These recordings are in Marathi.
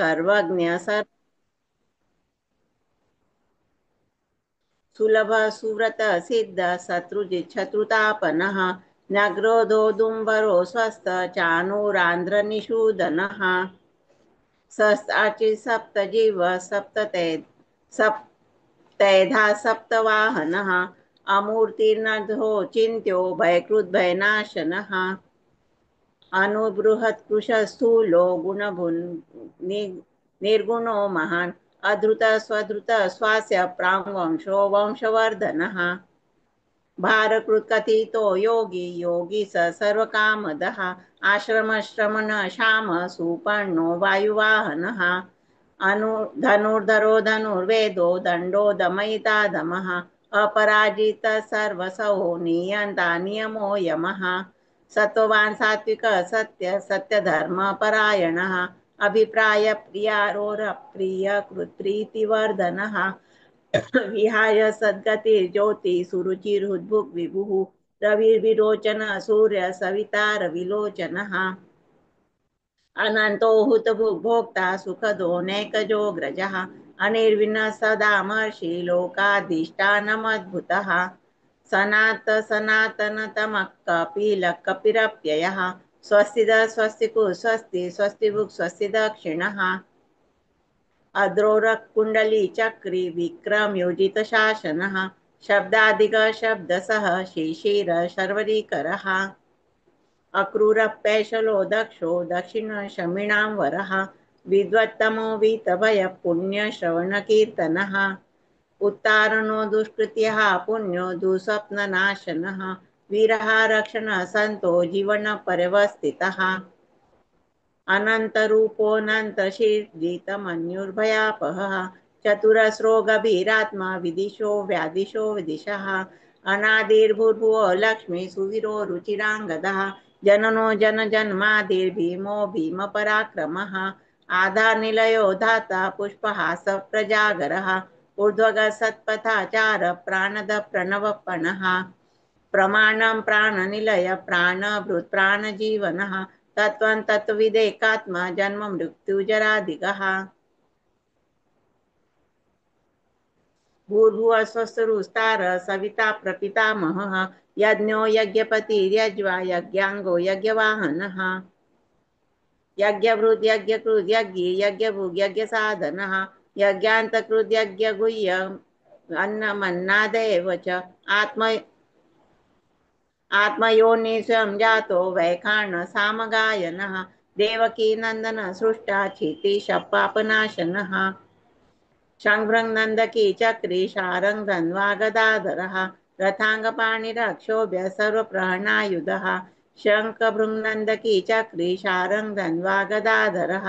सर्वज्ञ सुलभ सुव्रत सिद्ध शत्रुजित शत्रुतापनः न्यग्रोधो दुंबरो स्वस्थ चाणूरांध्रनिषूदनः सहस्राची सप्तजीव सप्तैधा सप्तवाहनः अमूर्तिर्नधो चिन्त्यो भयकृद्भयनाशनः अनुबृहत्कृशस्थूलो गुणभुन् निर्गुणो महान् अधृत स्वधृत स्वास्य प्राङ्वंशो वंशवर्धनः भारकृत्कथितो योगी योगी स सर्वकामदः आश्रमश्रमण श्याम सुपर्णो वायुवाहनः धनुर्धरो धनुर्वेदो दण्डो दमयिता दमः अपराजित सर्वसौ नियन्ता नियमो यमः सत्ववान् सात्विक सत्य सत्यधर्म परायणः अभिप्राय प्रियारोर प्रिय कृत्रीतिवर्धनः विहाय सद्गतिर्ज्योति सुरुचिरुद्भुक् विभुः रविर्विरोचन सूर्य सविता रविलोचनः अनन्तो हुतभुग्भोक्ता सुखदो नैकजोऽग्रजः अनिर्विण्णः सदामर्षि लोकाधिष्ठानमद्भुतः सनातनतमः कपिलः कपिरप्ययः स्वस्तिदः स्वस्तिकुः स्वस्ति स्वस्तिभुक् स्वस्ति दक्षिणः अद्रोरकुण्डली चक्री विक्रम योजित शासनः शब्दादिग शब्दसः शिशिर शर्वरीकरः अक्रूरः दक्षो दक्षिण शमिणां वरः विद्वत्तमो वीतभय पुण्यश्रवणकीर्तनः उत्तारणो दुष्कृत्यः पुण्यो दुःस्वप्ननाशनः वीरः रक्षणः सन्तो जीवनपर्यवस्थितः अनन्तरूपोऽनन्तशीर्जितमन्युर्भयापहः चतुरस्रो गभीरात्मा विदिशो व्यादिशो विदिशः अनादिर्भूर्भुवो लक्ष्मी सुवीरो रुचिराङ्गदः जननो जनजन्मादिर्भीमो भीमपराक्रमः आधारनिलयो धाता पुष्पहास प्रजागरः ऊर्ध्वगः सत्पथाचार प्राणद प्रणवपणः प्रमाणं प्राणनिलय प्राणभृत् प्राणजीवनः तत्त्वं तत्त्वविदेकात्मा जन्म मृत्युजरादिगः भूर्भुवः स्वस्तिरुस्तार सविता प्रपितामहः यज्ञो यज्ञपतिर्यज्वा यज्ञाङ्गो यज्ञवाहनः यज्ञभृत् यज्ञकृत् यज्ञी यज्ञभुग् यज्ञसाधनः यज्ञान्तकृत् यज्ञगुह्य अन्नमन्नादेव च आत्मयोनि स्वयं जातो वैखान सामगायनः देवकी नंदन सृष्टा क्षितिशपापनाशनः शङ्भृङ् नन्दकी चक्री शारङ्ग धन्वा गदाधरः रथाङ्गपाणिरक्षोभ्य सर्वप्रहरणायुधः शङ्खभृङ्नन्दकी चक्री शारङ्ग धन्वा गदाधरः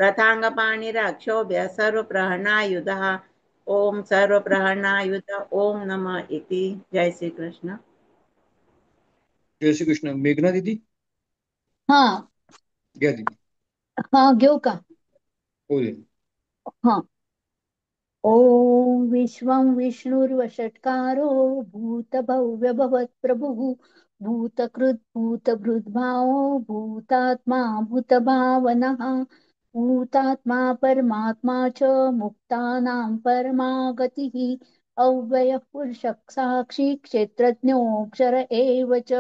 रथाङ्गपाणिरक्षोभ्य सर्वप्रहरणायुधः ओम सर्वप्रहरणायुध ओम नमः इति। जय श्री कृष्ण। जय श्री कृष्ण। मेघना दीदी हाँ घ्या दीदी। हाँ घेऊ का? हो दे। हाँ ॐ विश्वं विष्णुर्वषट्कारो भूतभव्यभवत्प्रभुः भूतकृत् भूतभृद्भावो भूतात्मा भूतभावनः भूतात्मा परमात्मा च मुक्तानां परमागतिः अव्ययः पुरुषः साक्षी क्षेत्रज्ञोऽक्षर एव च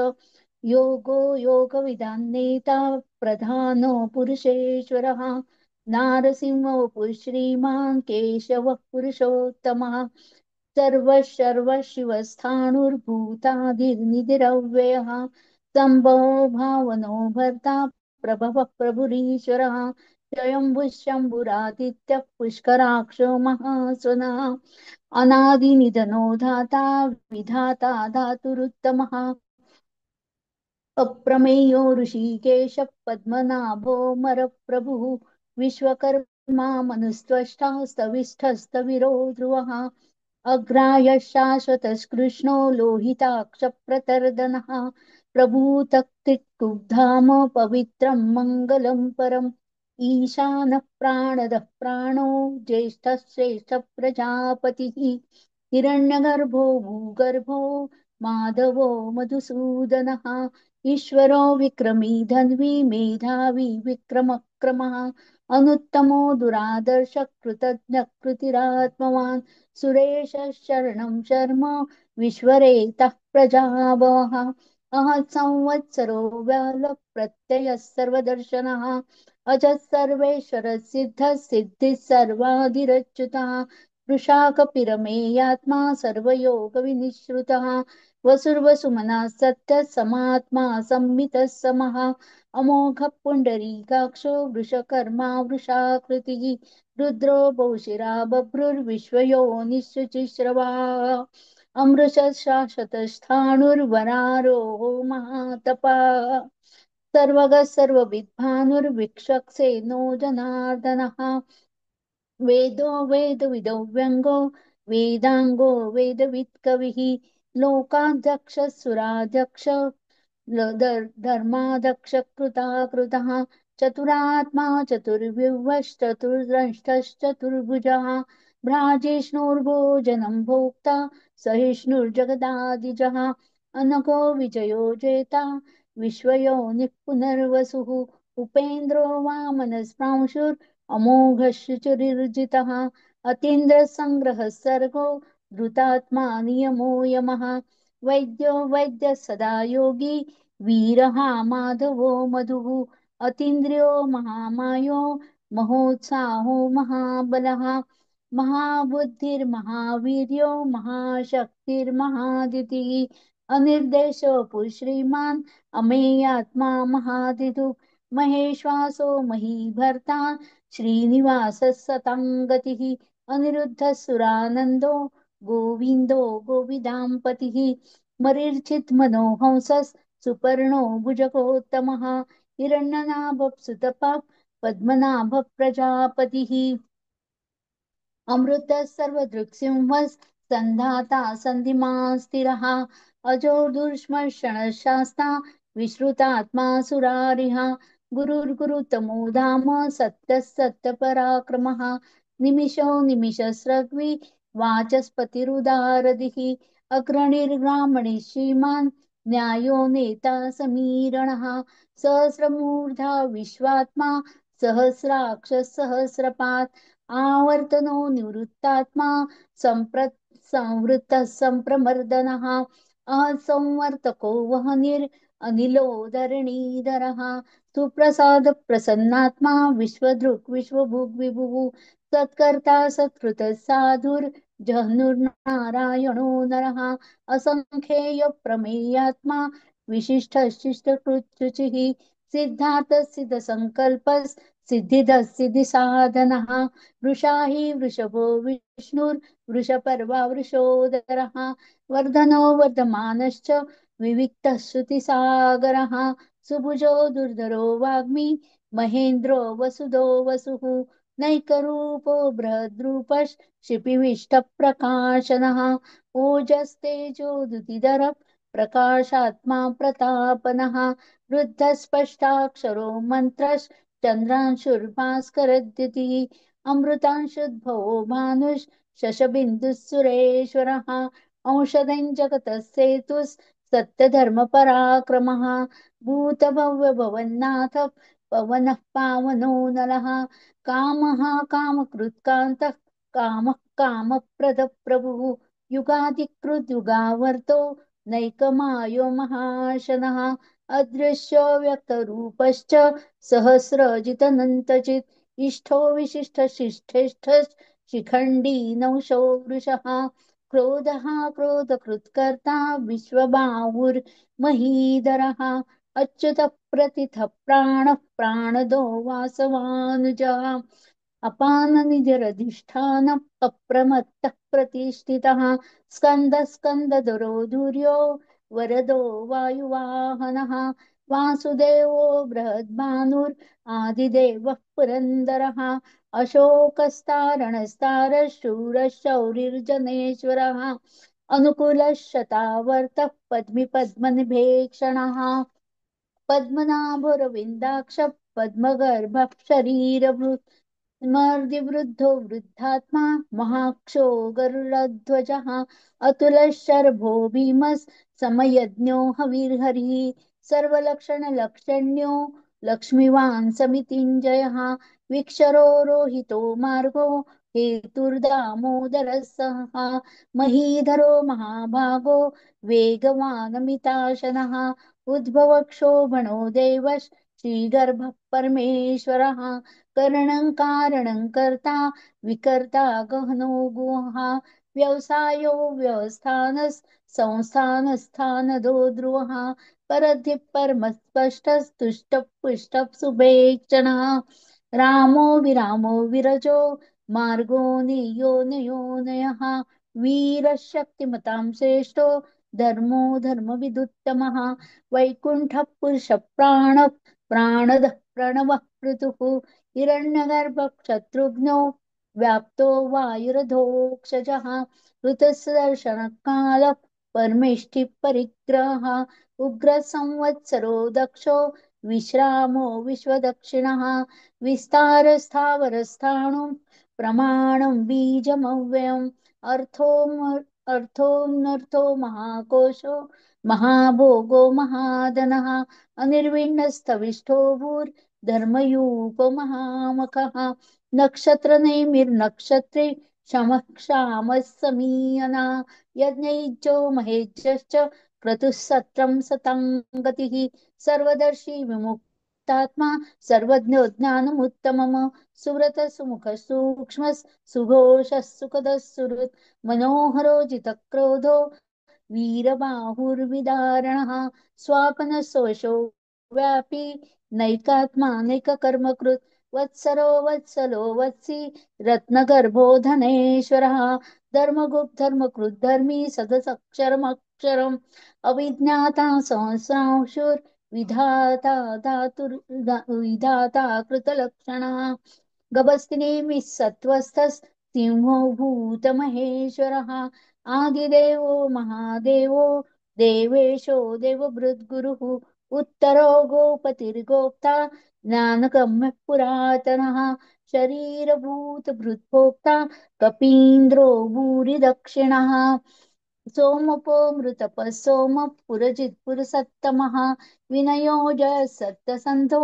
योगो योगविदान्नेता प्रधानो पुरुषेश्वरः नारसिंह श्रीमान् केशवः पुरुषोत्तमः सर्वशिवस्थाणुर्भूतादिर्निधिरव्ययः सम्भवो भावनो भर्ता प्रभवः प्रभुरीश्वरः स्वयंभुः शम्भुरादित्यः पुष्कराक्षो महास्वनः अनादिनिधनो धाता विधाता धातुरुत्तमः अप्रमेयो ऋषिकेश पद्मनाभो मरप्रभुः विश्वकर्मा मनुस्त्वष्टा स्तविष्ठस्तविरो ध्रुवः अग्राह्यः शाश्वतकृष्णो लोहिताक्षप्रतर्दनः प्रभूतक्तिकुब्धाम पवित्रं मङ्गलं परम् ईशानः प्राणदः प्राणो ज्येष्ठः श्रेष्ठः प्रजापतिः हिरण्यगर्भो भूगर्भो माधवो मधुसूदनः ईश्वरो विक्रमी धन्वी मेधावी विक्रमक्रमः अनुत्तमो दुरादर्श कृतज्ञ कृतिरात्मवान् सुरेश शरणं शर्म विश्वरेतः प्रजावः अहत् संवत्सरो व्याल प्रत्ययः सर्वदर्शनः अजः सर्वेश्वर सिद्धः सिद्धिः सर्वाधिरच्युतः वृषाकपिरमेयात्मा सर्वयोगविनिश्रुतः वसुर्वसुमनः सत्यः समात्मा संमितः समः अमोघ पुण्डरीकाक्षो वृषकर्मा वृषाकृतिः रुद्रो बहुशिरा बभ्रुर्विश्वयोनिःशुचिश्रवा अमृषशाश्वतस्थाणुर्वरारोहो महातपाः सर्वगः सर्वविद्भानुर्विक्षक्सेनो जनार्दनः वेदो वेदविदौ व्यङ्गो वेदाङ्गो वेदवित्कविः लोकाध्यक्षः धर्माध्यक्षकृता कृतः चतुरात्मा चतुर्व्यूहश्चतुर्द्रष्टश्चतुर्भुजः भ्राजिष्णुर्भोजनं भोक्ता सहिष्णुर्जगदादिजः अनघो विजयो जेता विश्वयोनिः पुनर्वसुः उपेन्द्रो वामनस्प्रांशुर् अमोघशुचिर्जितः अतीन्द्रसङ्ग्रहः सर्गो धृतात्मा नियमो यमः वैद्यो वैद्यः सदा योगी वीरः माधवो मधुः अतीन्द्रियो महामायो महोत्साहो महाबलः महाबुद्धिर्महावीर्यो महाशक्तिर्महादितिः अनिर्देशो श्रीमान् अमेयात्मा महादिदुः महेश्वासो महीभर्ता श्रीनिवासः सताङ्गतिः अनिरुद्धः सुरानन्दो गोविन्दो गोविदाम्पतिः मरीर्चित् मनोहंसः सुपर्णो भुजगोत्तमः हिरण्यनाभः पद्मनाभः प्रजापतिः अमृतः सर्वदृक्सिंहः सन्धाता सन्धिमान् स्थिरः अजो दुर्श्मर्षणशास्ता विश्रुतात्मा सुरारिः गुरुर्गुरुतमो धाम सत्यः सत्यपराक्रमः निमिषो निमिषस्रग्वि वाचस्पतिरुदारदिः अग्रणिर्ग्रामणि श्रीमान् न्यायो नेता समीरणः सहस्रमूर्धा विश्वात्मा सहस्राक्ष सहस्रपात् आवर्तनो निवृत्तात्मा संवृत्तः संप्रमर्दनः असंवर्तको वहनिरनिलो धरणीधरः सुप्रसाद प्रसन्नात्मा विश्वदृक् विश्वभुग् विभुः सत्कर्ता सत्कृतः साधुर्जह्नुर्नारायणो नरः असङ्ख्येय प्रमेयात्मा विशिष्टः शिष्टकृच्छुचिः सिद्धार्थः सिद्धसङ्कल्पः सिद्धिदः सिद्धिसाधनः वृषा हि वृषभो विष्णुर्वृषपर्वा वृषोदरः वर्धनो वर्धमानश्च विविक्तः श्रुतिसागरः सुभुजो दुर्धरो वाग्मी महेन्द्रो वसुदो वसुः नैकरूपो बृहद्रूपश् क्षिपिविष्टप्रकाशनः ओजस्तेजोदुतिधर प्रकाशात्मा प्रतापनः वृद्धस्पष्टाक्षरो मन्त्रश्चन्द्रांशुर्भास्करद्युतिः अमृतांशुद्भवो भानुः शशबिन्दुः सुरेश्वरः औषधं जगतः सेतुः सत्यधर्मपराक्रमः भूतभव्यभवन्नाथ पवनः पावनो नरः कामः कामकृत्कान्तः कामः कामप्रदप्रभुः युगादिकृद्युगावर्तो नैकमायो महाशनः अदृश्यो व्यक्तरूपश्च सहस्रजितनन्तचित् इष्टो विशिष्टशिष्ठेष्ठ शिखण्डी नौशो वृषः क्रोधः क्रोधकृत्कर्ता विश्वबाहुर्महीधरः अच्युतः प्रतिथः प्राणः प्राणदो वासवानुजः अपाननिजरधिष्ठानः अप्रमत्तः प्रतिष्ठितः स्कन्दः स्कन्दधरो धुर्यो वरदो वायुवाहनः वासुदेवो बृहद्भानुर् आदिदेवः पुरन्दरः अशोकस्तारणस्तारः शूरः शौरिर्जनेश्वरः अनुकूलः शतावर्तः पद्मिपद्मनिभेक्षणः पद्मनाभरविन्दाक्ष पद्मगर्भः शरीरभृत् स्मर्दिवृद्धो वृद्धात्मा महाक्षो गरुडध्वजः अतुलः शर्भो भीमः समयज्ञो हविर्हरिः सर्वलक्षणलक्षण्यो लक्ष्मीवान् समितिञ्जयः विक्षरो रोहितो मार्गो हेतुर्दामोदरः सः महीधरो महाभागो वेगवानमिताशनः उद्भवक्षोभणो देवः श्रीगर्भः परमेश्वरः करणं कारणं कर्ता विकर्ता गहनो गुहा व्यवसायो व्यवस्थानस् संस्थानस्थानदो ध्रुवः परद्धि परमस्पष्टस्तुष्टपुष्टः शुभेक्षणः रामो विरामो विरजो मार्गो नियोनयोनयः वीरशक्तिमतां श्रेष्ठो धर्मो धर्मविदुत्तमः वैकुण्ठः पुरुषप्राणः प्राणदः प्रणवः पृथुः हिरण्यगर्भः शत्रुघ्नो व्याप्तो वायुरधोक्षजः ऋतुसुदर्शनकालः परमेष्ठि परिग्रहः उग्रसंवत्सरो दक्षो विश्रामो विश्वदक्षिणः विस्तारस्थावरस्थाणुं प्रमाणं बीजमव्ययम् अर्थोऽनर्थो महाकोशो महाभोगो महाधनः अनिर्विण्णस्तविष्ठो भूर्धर्मयूपो महामखः नक्षत्रनेमिर्नक्षत्रे शमः क्षामः समीयना यज्ञैज्जो महेज्यश्च क्रतुः सत्रं सतं गतिः सर्वदर्शी विमुक्तात्मा सर्वज्ञो ज्ञानमुत्तमम् सुव्रतः सुमुखः सूक्ष्मः सुघोषः सुखदः सुहृत् मनोहरो जितक्रोधो वीरबाहुर्विदारणः स्वापनसोषो व्यापी नैकात्मानैककर्मकृत् वत्सलो वत्सी रत्नगर्भो धनेश्वरः धर्मकृद्धर्मी सदसक्षरमक्षरम् अविज्ञाता सहस्रांशुर्विधाता विधाता कृतलक्षणः गभस्तिनेमिः सत्त्वस्थसिंहो भूतमहेश्वरः आदिदेवो महादेवो देवेशो देवभृद्गुरुः उत्तरो गोपतिर्गोप्ता ज्ञानगम्यः पुरातनः शरीरभूतभृद्भोक्ता कपीन्द्रो भूरिदक्षिणः सोमपो मृतपः सोमः पुरजित्पुरसत्तमः विनयोज सत्तसन्धो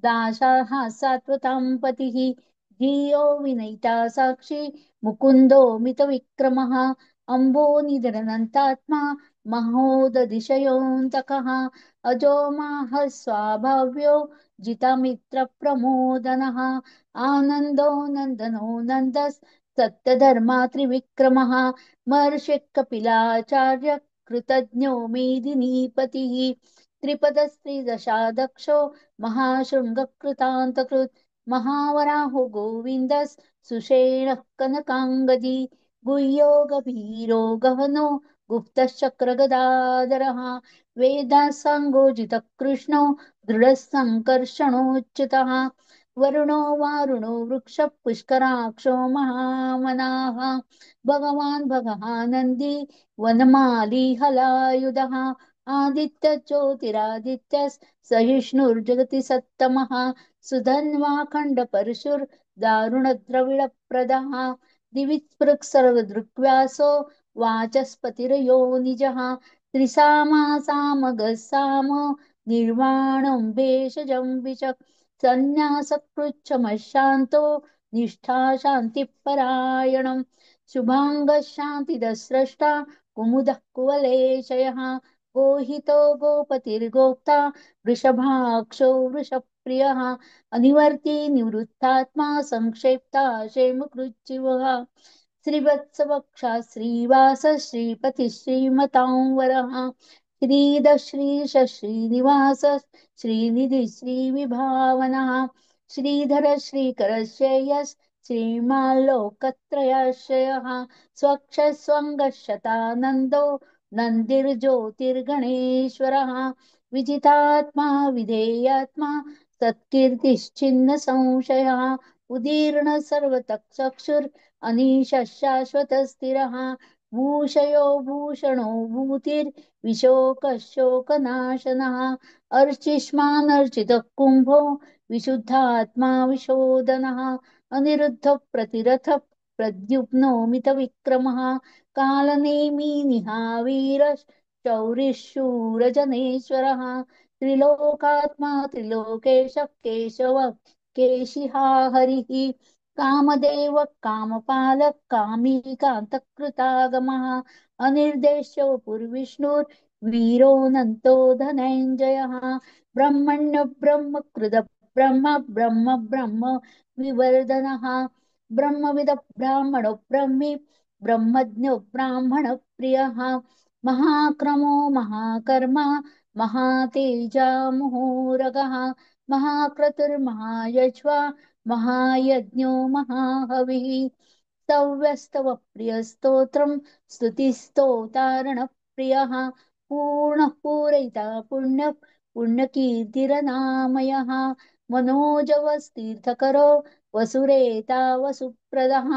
दाशाः सात्वतां पतिः धियो विनयिता साक्षी मुकुन्दो मितविक्रमः अम्बो निधनन्तात्मा महोदधिशयोऽन्तकः अजो माहः स्वाभाव्यो जितमित्रप्रमोदनः आनन्दो नन्दनो नन्दस् सत्यधर्मा त्रिविक्रमः महर्षिः कपिलाचार्य कृतज्ञो मेदिनीपतिः त्रिपदस्त्रिदशादक्षो महाशृङ्गकृतान्तकृत् महावराहो गोविन्दस् सुषेणः कनकाङ्गदी गुह्यो गभीरो गहनो गुप्तश्चक्रगदाधरः वेदासाङ्गोजितः कृष्णो दृढः सङ्कर्षणोच्युतः वरुणो वारुणो वृक्षः पुष्कराक्षो महामनाः भगवान् भगः नन्दी वनमाली हलायुधः आदित्य ज्योतिरादित्य सहिष्णुर्जगति सत्तमः सुधन्वा खण्डपरशुर्दारुणद्रविडप्रदः दिविस्पृक् सर्वदृक्व्यासो वाचस्पतिरयो निजः त्रिसामा सामगः साम निर्वाणं भेषजं विचक् संन्यासकृच्छमशान्तो निष्ठा शान्तिपरायणम् शुभाङ्गः शान्तिदस्रष्टा कुमुदः कुवलेशयः गोहितो गोपतिर्गोक्ता वृषभाक्षो वृषप्रियः अनिवर्ती निवृत्तात्मा संक्षेप्ता क्षेमकृच्छिवः श्रीवत्सवक्षा श्रीवास श्रीपति श्रीमतां वरः श्रीदश्रीश श्रीनिवास श्रीनिधि श्रीविभावनः श्रीधर श्रीकर श्रेयस् श्रीमाल्लोकत्रयाश्रयः स्वक्षस्वङ्गशतानन्दो नन्दिर्ज्योतिर्गणेश्वरः विजितात्मा विधेयात्मा सत्कीर्तिश्चिन्न संशयः उदीर्ण सर्वतक्षुर् शाश्वत स्थिरः भूषयो भूषणो भूतिर्विशोकशोकनाशनः अर्चिष्मानर्चितः कुम्भो विशुद्धात्मा विशोधनः अनिरुद्ध प्रतिरथ प्रद्युम्नो मितविक्रमः कालनेमि निहावीर शौरिशूरजनेश्वरः त्रिलोकात्मा त्रिलोकेश केशव केशिहा हरिः कामदेव कामपालक कामी कान्तकृतागमः अनिर्देश्यो पुर्विष्णुर्वीरोऽनन्तो धनञ्जयः ब्रह्मण्य ब्रह्मकृद ब्रह्म ब्रह्म ब्रह्म विवर्धनः ब्रह्मविद ब्राह्मणो ब्रह्मी ब्रह्मज्ञो ब्राह्मण प्रियः महाक्रमो महाकर्मा महातेजा मुहूरगः महाक्रतुर्महायज्वा महायज्ञो महाहविः स्तव्यस्तव प्रियस्तोत्रम् स्तुतिस्तोतारणप्रियः पूर्णः पूरयिता पुण्य पुण्यकीर्तिरनामयः मनोजवस्तीर्थकरो वसुरेता वसुप्रदः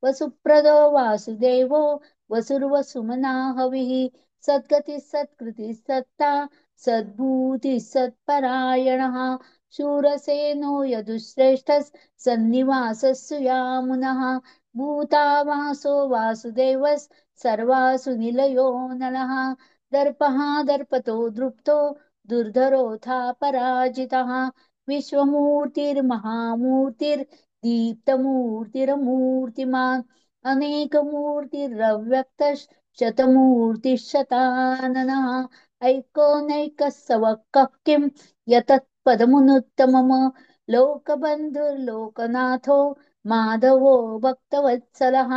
वसुप्रदो वासुदेवो वसुर्वसुमना हविः सद्गतिः सत्कृतिः सत्ता सद्भूतिः सत्परायणः शूरसेनो यदुश्रेष्ठः सन्निवासः सुयामुनः भूतावासो वासुदेवः सर्वासु निलयो नलः दर्पः दर्पतो दृप्तो दुर्धरोऽथा पराजितः विश्वमूर्तिर्महामूर्तिर्दीप्तमूर्तिरमूर्तिमान् अनेकमूर्तिरव्यक्तः शतमूर्तिः शताननः ऐकोनैकः सवक्कः किं यतत्पदमुत्तमम् लोकबन्धुर्लोकनाथो माधवो भक्तवत्सलः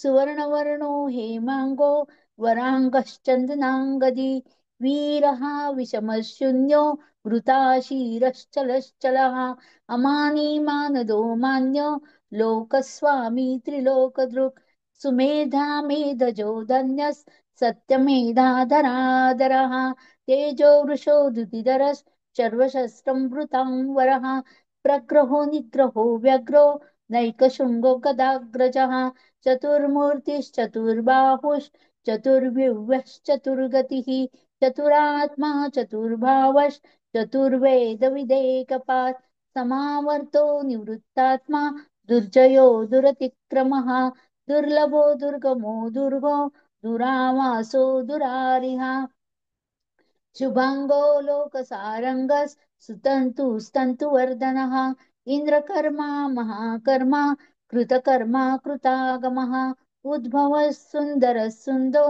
सुवर्णवर्णो हेमाङ्गो वराङ्गश्चन्दनाङ्गदी वीरः विषमशून्यो वृताशीरश्चलश्चलः अमानी मानदो मान्यो लोकस्वामी त्रिलोकदृक् सुमेधा मेधजो धन्यः सत्यमेधाधराधरः तेजो वृषो दुतिधरः सर्वशस्त्रं वृतां वरः प्रग्रहो निग्रहो व्यग्रो नैकशृङ्गो गदाग्रजः चतुर्मूर्तिश्चतुर्बाहुश्चतुर्व्यूह्यश्चतुर्गतिः चतुरात्मा चतुर्वेदविदेकपात् समावर्तो निवृत्तात्मा दुर्जयो दुरतिक्रमः दुर्लभो दुर्गमो दुर्गो दुरावासो दुरारिः शुभांगो लोकसारंगस सुतन्तुस्तन्तुवर्धनः इन्द्रकर्मा महाकर्मा कृतकर्मा कृतागमः उद्भवः सुन्दरः सुन्दो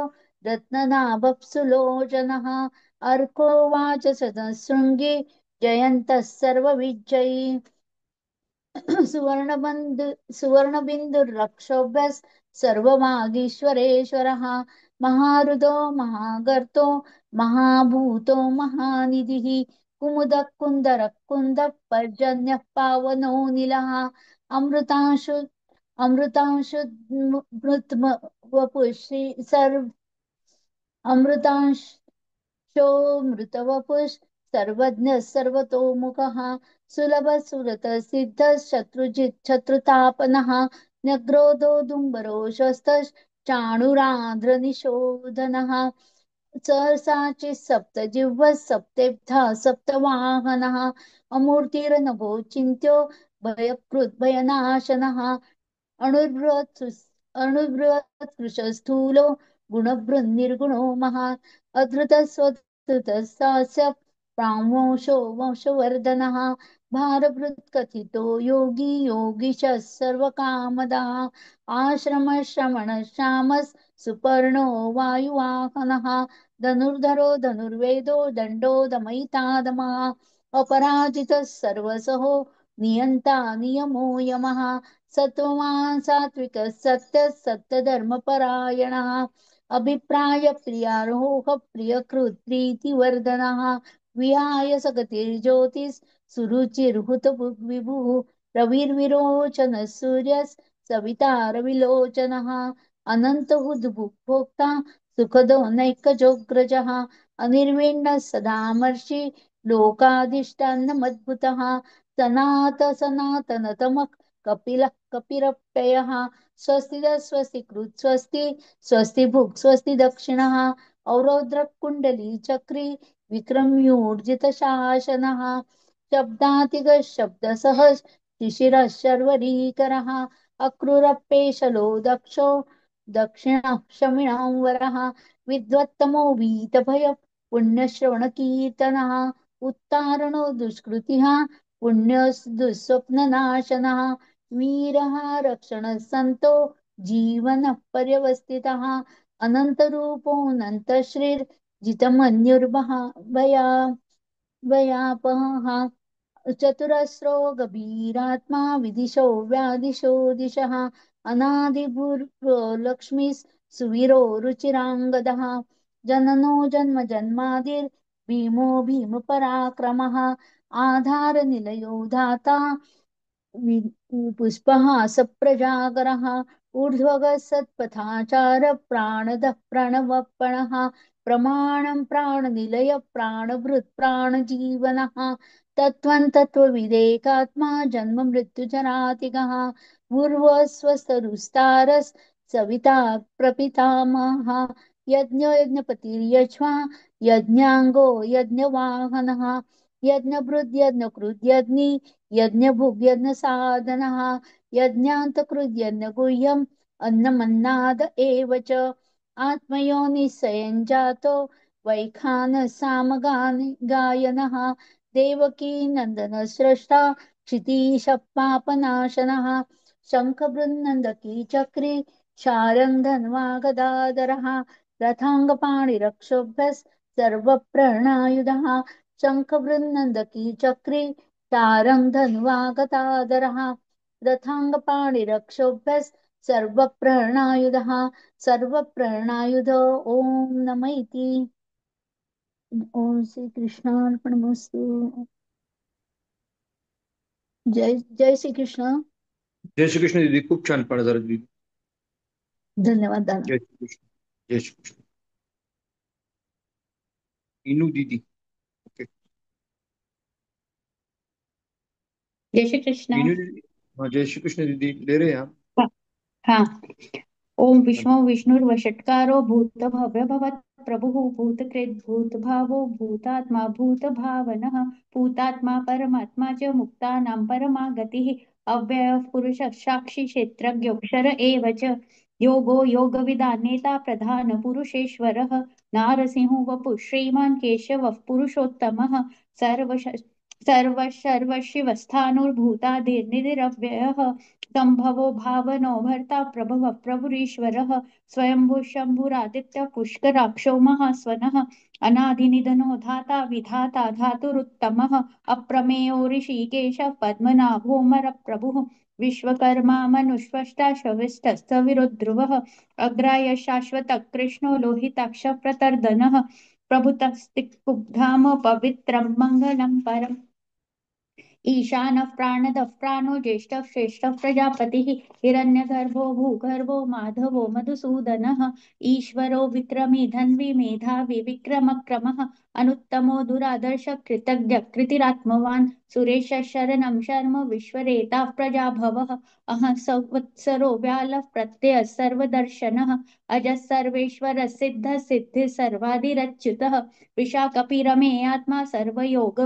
रत्ननाभः अर्को वाच सदशृङ्गी जयन्तः सर्वविजयी सुवर्णबिन्दुर्रक्षोभ्यः सर्वमागीश्वरेश्वरः महारुदो महागर्तो महाभूतो महानिधिः कुमुदः कुन्दरः कुन्दः पर्जन्यः पावनो निलः अमृतांशु अमृतांशु मृतवपुषि सर्व अमृतांशोऽमृतवपुः सर्वज्ञः सर्वतोमुखः सुलभः सुरतसिद्धः शत्रुजित् शत्रुतापनः न्यग्रोधो दुम्बरो शस्तः चाणुरान्ध्रनिशोधनः सहसाचिः सप्तजिह्वः सप्तेब्धा सप्तवाहनः अमूर्तिर्नभो चिन्त्यो भयकृद् भयनाशनः अणुबृहत्कृशस्थूलो गुणभृन्निर्गुणो महान् अधृतस्वधृतस्य प्रांशो वंशवर्धनः भारभृत्कथितो योगी योगीशः सर्वकामदः आश्रमश्रमणश्यामः सुपर्णो वायुवाहनः धनुर्धरो धनुर्वेदो दण्डो दमयितादमः अपराजितः सर्वसहो नियन्ता नियमो यमः सत्ववान् सात्विकः सत्यः सत्यधर्मपरायणः अभिप्राय प्रियारोह प्रियकृत् प्रीतिवर्धनः विहाय सगतिर्ज्योतिः सुरुचिर्हुत विभुः रविर्विरोचनः सूर्यः सविता रविलोचनः अनन्तहुद्भुक्भोक्ता सुखदो नैकजोग्रजः अनिर्विण्णः सदामर्षि लोकाधिष्ठानमद्भुतः सनातनतमः कपिलः कपिरप्ययः स्वस्ति स्वस्ति कृत् स्वस्ति स्वस्ति भुक् स्वस्ति दक्षिणः औरोद्रः कुण्डली चक्री विक्रम्यूर्जित शासनः शब्दातिगः शब्दसः शिशिरः शर्वरीकरः अक्रूरपेशलो दक्षो दक्षिणः शमिणां वरः विद्वत्तमो वीतभय पुण्यश्रवणकीर्तनः उत्तारणो दुष्कृतिः पुण्यदुःस्वप्ननाशनः वीरः रक्षणः सन्तो जीवनः पर्यवस्थितः अनन्तरूपोऽनन्तश्रीर्जितमन्युर्भया भयापहः चतुरस्रो गभीरात्मा विदिशो व्यादिशो दिशः अनादिपूर्वो लक्ष्मी सुवीरो रुचिराङ्गदः जननो जन्म जन्मादिर् भीमो भीमपराक्रमः आधारनिलयो धाता पुष्पः सप्रजागरः ऊर्ध्वगः सत्पथाचार प्राणदः प्रणवपणः प्रमाणं प्राणनिलय प्राणभृत् प्राणजीवनः तत्त्वं तत्त्वविदेकात्मा जन्म मृत्युजरातिगः पूर्वस्वस्तरुस्तारस् सविता प्रपितामहः यज्ञो यज्ञपतिर्यज्वा यज्ञाङ्गो यज्ञवाहनः यज्ञभृद् यज्ञकृद् यज्ञी यज्ञभुग्यज्ञ साधनः यज्ञान्तकृद्यज्ञगुह्यम् अन्नमन्नाद एव च आत्मयोनिस्सयं जातो वैखानसामगान गायनः देवकी नन्दन स्रष्टा क्षितीशपापनाशनः शङ्खबृन्नन्दकी चक्री शारङ्गधन्वा गदाधरः रथाङ्गपाणिरक्षोभ्यः सर्वप्रणायुधः शङ्खबृन्नन्दकी चक्री तारं धन्वा गताधरः रथाङ्गपाणिरक्षोभ्यः सर्वप्रणायुधः सर्वप्रणायुधो ॐ नम इति ॐ श्री कृष्णार्पणमस्तु जय श्री कृष्ण जय श्री कृष्ण दीदी, खूप छान पाठ झालं दीदी. धन्यवाद दादा जय श्री कृष्ण. जय श्री कृष्ण. इनू दीदी. ओके. जय श्री कृष्ण. इनू दीदी. हाँ, जय श्री कृष्ण दीदी, ले रहे हैं आप. हाँ. ओम विष्णु विष्णुर्वषट्कारो भूत भव्य भवत् प्रभुः भूतकृत् भूतभावो भूतात्मा भूतभावनः भूतात्मा परमात्मा च मुक्तानां परमा गतिः अव्ययः पुरुषः साक्षी क्षेत्रज्ञोऽक्षर एव च योगो योगविदानेता प्रधान पुरुषेश्वरः नारसिंहो वपुः श्रीमान् केशवः पुरुषोत्तमः सर्वशिवस्थाणुर्भूतादिर्निरव्ययः संभवो भावनो भर्ता प्रभवः प्रभुरीश्वरः स्वयंभू शम्भुरादित्य पुष्कराक्षो महास्वनः अनादिनिधनो धाता विधाता धातुरुत्तमः अप्रमेयो ऋषिकेशः पद्मनाभोऽमरप्रभुः विश्वकर्मा मनुष्वष्टा शविष्ठस्तविरुद्ध्रुवः अग्राय शाश्वतः कृष्णो लोहिताक्ष प्रतर्दनः प्रभुतस्तिक्कुब्धाम पवित्रं मङ्गलं परम् ईशानः प्राणदः प्राणो ज्येष्ठः श्रेष्ठः प्रजापतिः हिरण्यगर्भो भूगर्भो माधवो मधुसूदनः ईश्वरो विक्रमी धन्वी मेधावी विक्रमक्रमः अनुत्तमो दुरादर्श कृतज्ञ कृतिरात्मवान् सुरेश शरणं शर्म विश्वरेता प्रजाभवः अहं संवत्सरो व्यालः प्रत्ययः सर्वदर्शनः अजः सर्वेश्वर सिद्ध सिद्धि सर्वादिरच्युतः विशाखपिरमे आत्मा सर्वयोग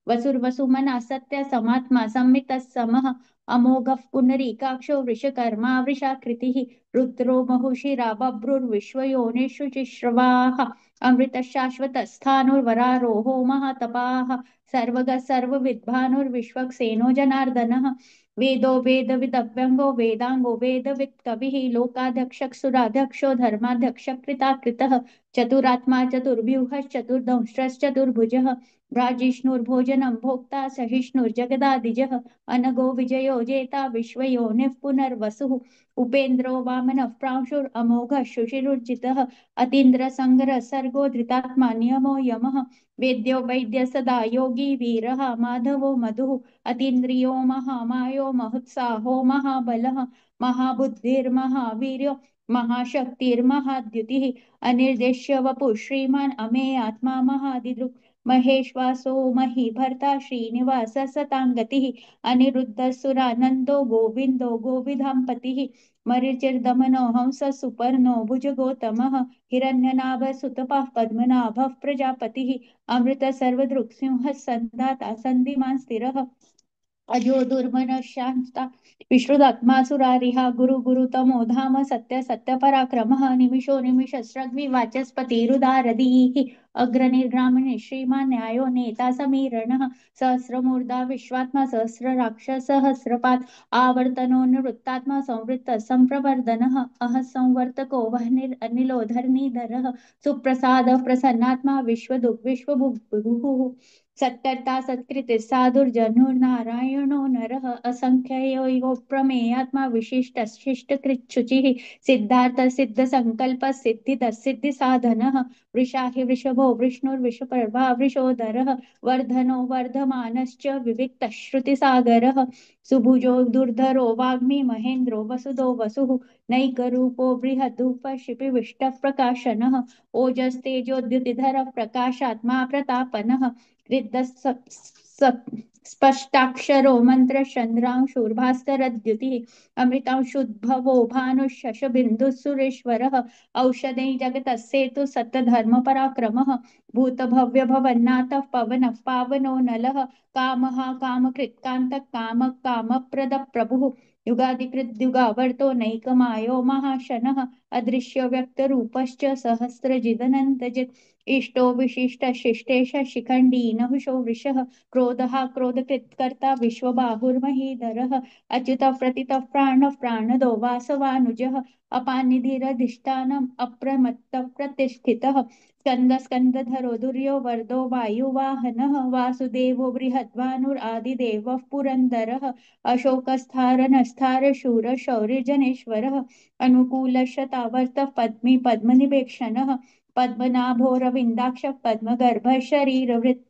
वसुर्वसुमना सत्य समात्मा संमितः समः अमोघः पुनरीकाक्षो वृषकर्मा वृषाकृतिः रुद्रो बहुशिरा बभ्रुर्विश्वयोनिषु चिश्रवाः अमृतः शाश्वतस्थाणुर्वरारोहो महातपाः सर्वगः सर्वविद्भानुर्विश्वक्सेनो जनार्दनः वेदो वेदविदव्यङ्गो वेदाङ्गो वेदवित् कविः लोकाध्यक्षः धर्माध्यक्षः कृताकृतः चतुरात्मा चतुर्व्यूहश्चतुर्दंष्ट्रश्चतुर्भुजः भ्राजिष्णुर्भोजनं भोक्ता सहिष्णुर्जगदादिजः अनगो विजयो जेता विश्वयोनिः पुनर्वसुः उपेन्द्रो वामनः प्रांशुरमोघः शुचिरुचितः अतीन्द्रसङ्ग्रः सर्गो धृतात्मा नियमो यमः वेद्यो वैद्य सदा योगी वीरः माधवो मधुः अतीन्द्रियो महामायो महोत्साहो महाबलः महाबुद्धिर्महावीर्यो महाशक्तिर्महाद्युतिः अनिर्देश्य वपुः श्रीमान् अमेय आत्मा महादिदृक् महेश्वासो मही भर्ता श्रीनिवास सताङ्गतिः अनिरुद्धसुरानन्दो गोविन्दो गोविधाम्पतिः मरीचिर्दमनो हंस सुपर्णो भुजगौतमः हिरण्यनाभसुतपः पद्मनाभः प्रजापतिः अमृत सर्वदृक्सिंहः सन्धाता सन्धिमान् स्थिरः अजो दुर्मनः शान्ता विश्रुतात्मासुरारिहा गुरुतमो धाम सत्य सत्य पराक्रमः निमिषो निमिषस्रग्विवाचस्पतिरुदारधीः अग्रनिर्ग्रामणे श्रीमान् न्यायो नेता समीरणः सहस्रमूर्धा विश्वात्मा सहस्रराक्षस सहस्रपात् आवर्तनो निवृत्तात्मा संवृत्तः संप्रवर्धनः अह संवर्तको वह्निरनिलो धरणीधरः सुप्रसादः प्रसन्नात्मा विश्वभुः सत्कर्ता सत्कृति साधुर्जनुर्नारायणो नरः असंख्यो यो प्रमेयात्मा विशिष्टशिष्टकृच्छुचिः सिद्धार्थ सिद्ध संकल्प सिद्धिद सिद्धि साधनः वृषा हि वृषभो विष्णुर्विषपर्वा वृषोदरः वर्धनो वर्धमानश्च विविक्तः श्रुतिसागरः सुभुजो दुर्धरो वाग्मी महेन्द्रो वसुदो वसुः नैकरूपो बृहदुपशिपिविष्टः प्रकाशनः ओजस्तेजोद्युतिधरः प्रकाशात्मा प्रतापनः स्पष्टाक्षरो मन्त्रचन्द्रांशुर्भास्करद्युतिः अमृतांशुद्भवो भानुशशबिन्दुः सुरेश्वरः औषधे जगतस्येतु सत्यधर्मपराक्रमः भूतभव्यभवन्नाथः पवनः पावनो नलः कामः कामकृत्कान्तः कामः कामप्रदप्रभुः युगादिकृद्युगावर्तो नैकमायो महाशनः अदृश्य व्यक्तरूपश्च सहस्रजिदनन्तजित् इष्टो विशिष्टशिष्टेश शिखण्डी नहुषो वृषः क्रोधः क्रोधकृत्कर्ता विश्वबाहुर्महीधरः अच्युतः प्रतितः प्राणः प्राणदो वासवानुजः अपानिधिरधिष्ठानम् अप्रमत्तः प्रतिष्ठितः स्कन्दधरो दुर्यो वर्धो वायुवाहनः वासुदेवो बृहद्भानुरादिदेवः पुरन्दरः अशोकस्थारनस्थार शूर शौर्यजनेश्वरः अनुकूलशतावर्तः पद्मी पद्मनिवेक्षणः पद्मनाभोरविन्दाक्ष पद्मगर्भ शरीरवृत्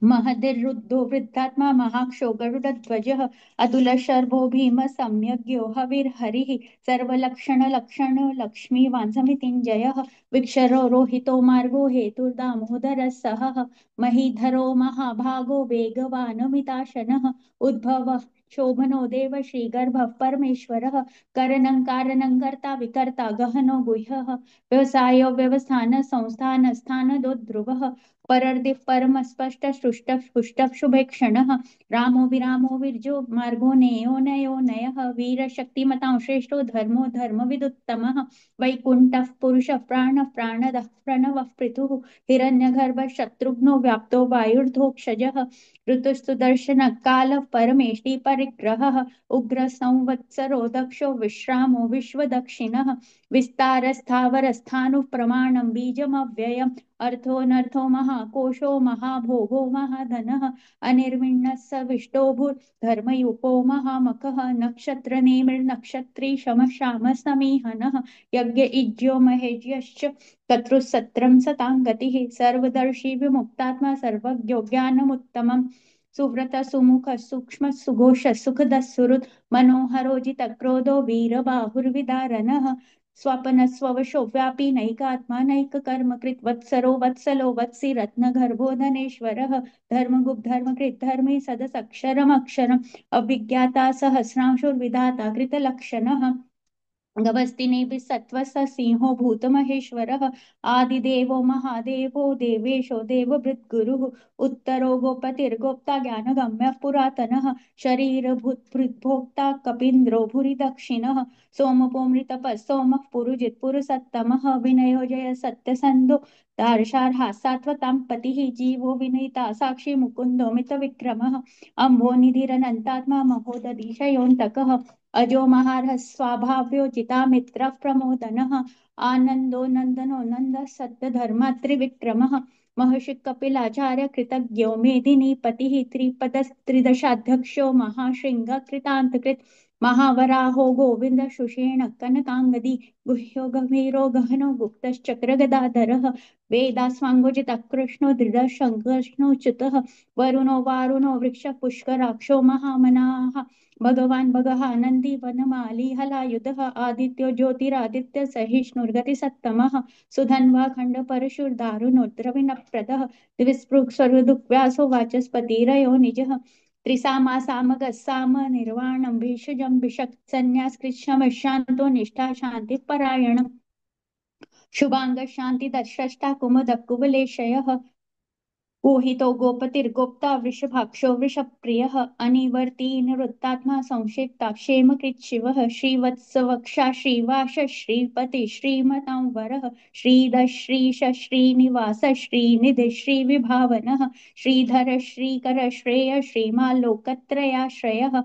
महदिरुद्धो वृद्धात्मा महाक्षो गरुडध्वजः अतुलशर्भो भीम सम्यग्यो हविर्हरिः सर्वलक्षणलक्षणो लक्ष्मीवान् समितिञ्जयः विक्षरो रोहितो मार्गो हेतुर्दामोदरः सहः महीधरो महाभागो वेगवानमिताशनः उद्भवः शोभनो देव श्रीगर्भः परमेश्वरः करणं कारणं कर्ता विकर्ता गहनो गुह्यः व्यवसायो व्यवस्थान संस्थान स्थानदो ध्रुवः परर्दिः परमस्पष्ट सृष्टः पुष्टः शुभे क्षणः रामो विरामो विर्जो मार्गो नेयो नयो नयः वीरशक्तिमतां श्रेष्ठो धर्मो धर्मविदुत्तमः वैकुण्ठः पुरुषः प्राणः प्राणदः प्रणवः पृथुः हिरण्यगर्भः शत्रुघ्नो व्याप्तो वायुर्धोक्षजः ऋतुस्तु दर्शनः कालः परमेष्टि परिग्रहः उग्र संवत्सरो दक्षो विश्रामो विश्वदक्षिणः विस्तारस्थावरस्थाणुः प्रमाणं बीजमव्ययम् अर्थोऽनर्थो महाकोशो महाभोगो महाधनः अनिर्विण्णः सविष्टो भूर्धर्मयुपो महामखः नक्षत्रनेमिर्नक्षत्री शमः श्यामः समीहनः यज्ञ इज्यो महेज्यश्च कतृसत्रं सतां गतिः सर्वदर्शी विमुक्तात्मा सर्वज्ञो ज्ञानमुत्तमम् सुव्रत सुमुख सूक्ष्म सुघोष सुखदः सुहृत् मनोहरो जितक्रोधो वीरबाहुर्विदारणः स्वपनस्ववशो व्यापी नैकात्मा नैककर्म कृत्वत्सरो वत्सलो वत्सि रत्नगर्भो धनेश्वरः धर्मगुप्त धर्मकृत् धर्मे सदसक्षरमक्षरम् अभिज्ञाता सहस्रांशुर्विधाता कृतलक्षणः गवस्तिनेभिः सत्त्वः सिंहो भूतमहेश्वरः आदिदेवो महादेवो देवेशो देवभृद्गुरुः उत्तरो गोपतिर्गोप्ता ज्ञानगम्यः पुरातनः शरीरभूतभृद्भोक्ता कपीन्द्रो भूरि दक्षिणः सोमपोमृतपः सोमः पुरुजित् पुरुषत्तमः विनयो जय सत्यसन्धो दार्शार्हासात्वतां पतिः जीवो विनीता साक्षी मुकुन्दो मितविक्रमः अम्भोनिधिरनन्तात्मा महोदधिशयोऽन्तकः अजो महारः स्वाभाव्योचिता मित्रः प्रमोदनः आनन्दो नन्दनो नन्दः सत्यधर्मात्रिविक्रमः महर्षि कपिलाचार्य कृतज्ञो मेदिनीपतिः त्रिदशाध्यक्षो महाशृङ्ग कृतान्तकृत् महावराहो गोविन्द शुषेण कनकाङ्गदी गुह्यो गभीरो गहनो गुप्तश्चक्रगदाधरः वेदास्वाङ्गोजितः कृष्णो दृढशङ्कर्ष्णोच्युतः वरुणो वारुणो वृक्ष पुष्कराक्षो महामनाः भगवान् भगः नन्दी वनमाली हलायुधः आदित्यो ज्योतिरादित्य सहिष्णुर्गतिसत्तमः सुधन्वा खण्ड परशुर्दारुणोद्रविणप्रदः द्विस्पृक् स्वर्गदुःव्यासो वाचस्पतिरयो निजः त्रिसामासामगस्साम निर्वाणं भेषजं भिषक् सन्न्यासकृच्छमशान्तो निष्ठा शान्तिपरायणम् शुभांग शांति दर्शष्टा कुमुद कुवलेशयः गुहितो गोपतिर्गोप्ता वृषभाक्षो वृषप्रियः अनिवर्ती निवृत्तात्मा संक्षेप्ता क्षेमकृत् शिवः श्रीवत्सवक्षा श्रीवास श्रीपति श्रीमतांवरः श्रीधर श्रीश श्रीनिवास श्रीनिधि श्रीविभावनः श्रीधर श्रीकर श्रेय श्रीमाल्लोकत्रयाश्रयः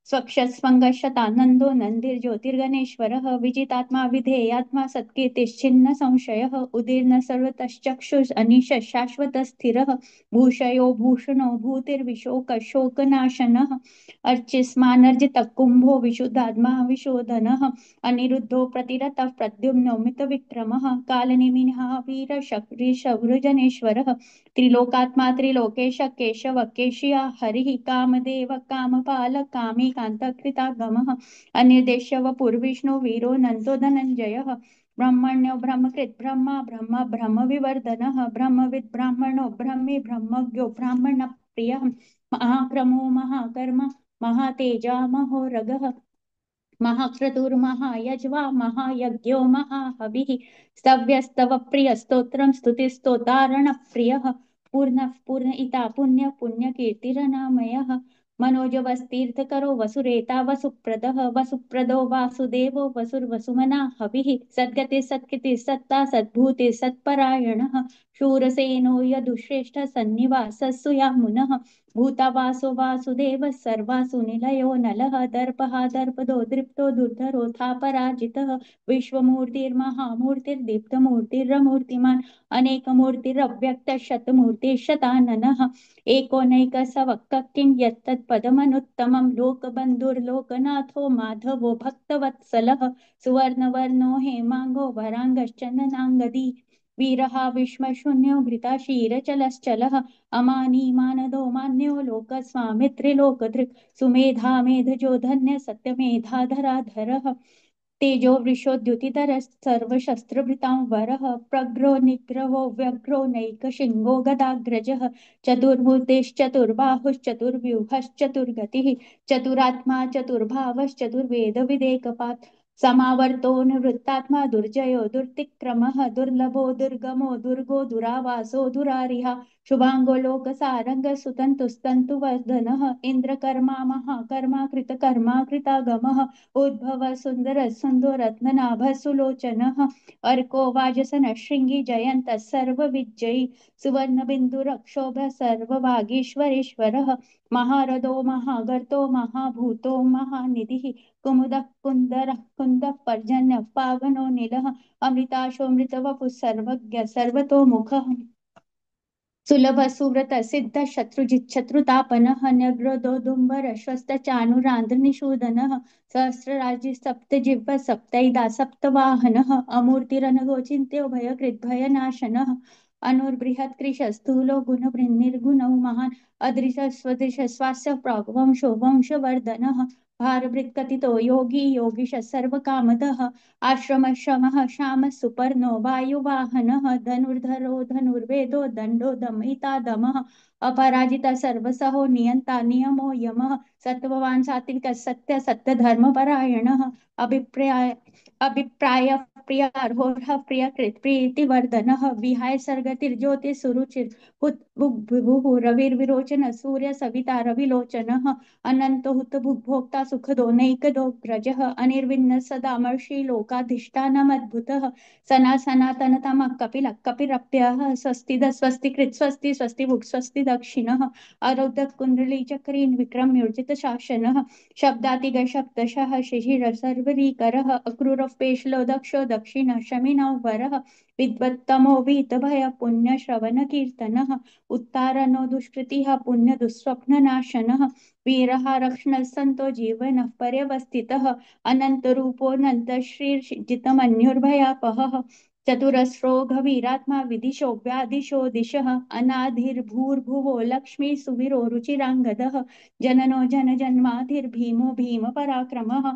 स्वक्षस्वङ्गशतानन्दो नन्दिर्ज्योतिर्गणेश्वरः विजितात्मा विधेयात्मा सत्कीर्तिश्चिन्न संशयः उदीर्न सर्वतश्चक्षुष अनिश शाश्वतस्थिरः भूषयो भूषणो भूतिर्विशोकशोकनाशनः अर्चिस्मानर्जितकुम्भो विशुद्धात्मा विशोधनः अनिरुद्धो प्रतिरतः प्रद्युम्नो मितविक्रमः कालनिमिनः वीरशक्रिशवृजनेश्वरः त्रिलोकात्मा त्रिलोकेश केशव केशिया हरिः कामदेव कामपाल कामीकान्तकृतागमः अनिर्देश्य पूर्विष्णु वीरो नन्दो धनञ्जयः ब्रह्मण्यो ब्रह्मकृत् ब्रह्मा ब्रह्म ब्रह्मविवर्धनः ब्रह्मविद् ब्राह्मणो ब्रह्मी ब्रह्मज्ञो ब्राह्मणप्रियः महाक्रमो महाकर्म महातेजा महोरगः महाक्रतुर्महायज्वा महायज्ञो महाहविः स्तव्यस्तव प्रियस्तोत्रं स्तुतिस्तोतारणप्रियः पूर्णः पूर्णइता पुण्य पुण्यकीर्तिरनामयः मनोजवस्तीर्थकरो वसुरेता वसुप्रदः वसुप्रदो वासुदेवो वसुर्वसुमना हविः सद्गति सत्कृति सत्ता सद्भूति सत्परायणः शूरसेनो यदुश्रेष्ठ सन्निवासः सुयामुनः भूतावासो वासुदेवः सर्वासु निलयो नलः दर्पः दर्पदो दृप्तो दुर्धरोऽथा पराजितः विश्वमूर्तिर्महामूर्तिर्दीप्तमूर्तिरमूर्तिमान् अनेकमूर्तिरव्यक्तः शतमूर्तिः शताननः एकोनैकसवक्किं यत्तत्पदमनुत्तमं लोकबन्धुर्लोकनाथो माधवो भक्तवत्सलः सुवर्णवर्णो हेमाङ्गो वराङ्गश्चन्दनाङ्गदी वीरः विश्वशून्यो घृताशीरचलश्चलः अमानी मानदो मान्यो लोकस्वामित्रिलोकधृक् सुमेधा मेधजो धन्य सत्यमेधाधराधरः तेजो वृषोद्युतिधरः सर्वशस्त्रभृतां वरः प्रग्रो निग्रहो व्यग्रो नैकशिङ्गो गदाग्रजः चतुर्भुजश्चतुर्बाहुश्चतुर्व्यूहश्चतुर्गतिः चतुरात्मा चतुर्भावश्चतुर्वेदविदेकपात् समावर्तो निवृत्तात्मा दुर्जयो दुर्तिक्रमः दुर्लभो दुर्गमो दुर्गो दुरावासो दुरारिहा शुभांगो लोकसारंग सुतंतुस्तंतुवर्धनः इंद्रकर्मा महाकर्मा कृतकर्मा कृतागमः उद्भव सुंदर सुन्दरत्ननाभ सुलोचनः अर्को वाजसन शृंगी जयंत सर्वविजयी सुवर्णबिन्दुरक्षोभ सर्ववागीश्वरेश्वरः महारथो महागर्तो महाभूतो महानिधिः कुमुदः कुन्दरः कुन्दः पर्जन्यः पावनो नीलः अमृताशोऽमृतवपुः सर्वज्ञ सर्वतोमुखः सुलभ सुव्रत सिद्ध शत्रुजित् शत्रुतापनः न्यग्रोदोदुम्बर श्वस्त चाणुरान्ध्रनिषूदनः सहस्रराजी सप्तजिह्व सप्तैदा सप्तवाहनः अमूर्तिरनगोचिन्त्यो भयकृद्भयनाशनः अनुर्बृहत्कृश स्थूलो गुणवृन्निर्गुणौ महान् अदृशस्वदृशस्वास्य प्राग्वंशो वंशवर्धनः भारभृत्कथितो योगी योगीश सर्वकामदः आश्रमश्रमः श्यामः सुपर्णो वायुवाहनः धनुर्धरो धनुर्वेदो दण्डो दमयिता दमः अपराजिता सर्वसहो नियन्ता नियमो यमः सत्त्ववान् सात्विकः सत्य सत्यधर्मपरायणः अभिप्राय प्रियार्होः प्रियकृत् प्रीतिवर्धनः विहाय सर्गतिर्ज्योतिः सुरुचिर हुतभुग् रविर्विरोचन सूर्य सविता रविलोचनः अनंतो हुतभुग्भोक्ता सुखदो नैकदोग्रजः अनिर्विण्ण सदामर्षि लोकाधिष्ठानमद्भुतः सनातनतमः कपिलः कपिरप्यः स्वस्तिद स्वस्तिकृत् स्वस्ति स्वस्तिभुक् स्वस्ति दक्षिणः अरौद्धः कुण्डली चक्रीन् विक्रम्योर्जित शासनः शब्दातिगशब्दशः शिशिर सर्वरीकरः अक्रूरः पेशलो दक्षो दक्षिण शमिनौ वरः विद्वत्तमो वीतभय पुण्यश्रवण कीर्तनः उत्तारणो दुष्कृतिः पुण्य दुःस्वप्ननाशनः वीरः रक्षणः सन्तो जीवनः पर्यवस्थितः अनन्तरूपोऽनन्तश्रीर्जितमन्युर्भयापहः चतुरस्रो गभीरात्मा विदिशो व्यादिशो दिशः अनाधिर्भूर्भुवो लक्ष्मी सुवीरो रुचिराङ्गदः जननो जनजन्माधिर्भीमो भीमपराक्रमः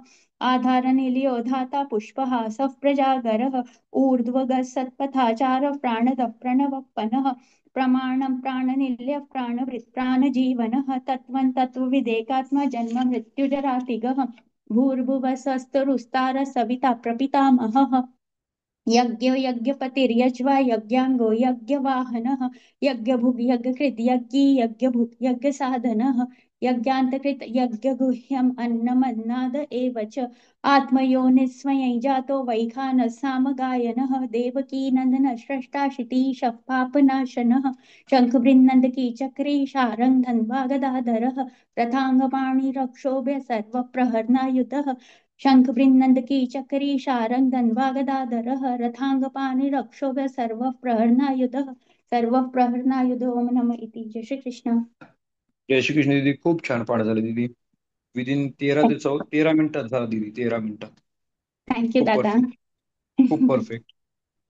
आधारनिलयो धाता पुष्पहासः प्रजागरः ऊर्ध्वगः सत्पथाचारः प्राणदः प्रणवप्पनः प्रमाणं प्राणनिलयः प्राणभृत् प्राणजीवनः तत्त्वं तत्त्वविदेकात्मा जन्म मृत्युजरातिगः भूर्भुवः स्वस्तरुस्तारः सविता प्रपितामहः यज्ञ यज्ञपतिर्यज्वा यज्ञाङ्गो यज्ञवाहनः यज्ञभुग् यज्ञकृत् यज्ञी यज्ञभुक् यज्ञसाधनः यज्ञान्तकृत् यज्ञगुह्यम् अन्नमन्नाद एव च आत्मयोनिस्वयं जातो वैखानसामगायनः देवकीनन्दनः स्रष्टा क्षितीशः पापनाशनः शङ्खबृन्नन्दकी चक्री शारङ्ग धन्वा गदाधरः रथाङ्गपाणिरक्षोभ्य सर्वप्रहरणायुधः शङ्खबृन्नन्दकी चक्री शारङ्ग धन्वा गदाधरः रथाङ्गपाणिरक्षोभ्य सर्वप्रहरणायुधः ओम नमः इति. जय श्री कृष्ण. जय श्री कृष्ण दीदी, खूप छान पाठ झालं दीदी. विदिन 13 मिनिटात झाला दीदी, 13 मिनिटात. थँक्यू खूप दादा. परफेक्ट, खूप परफेक्ट.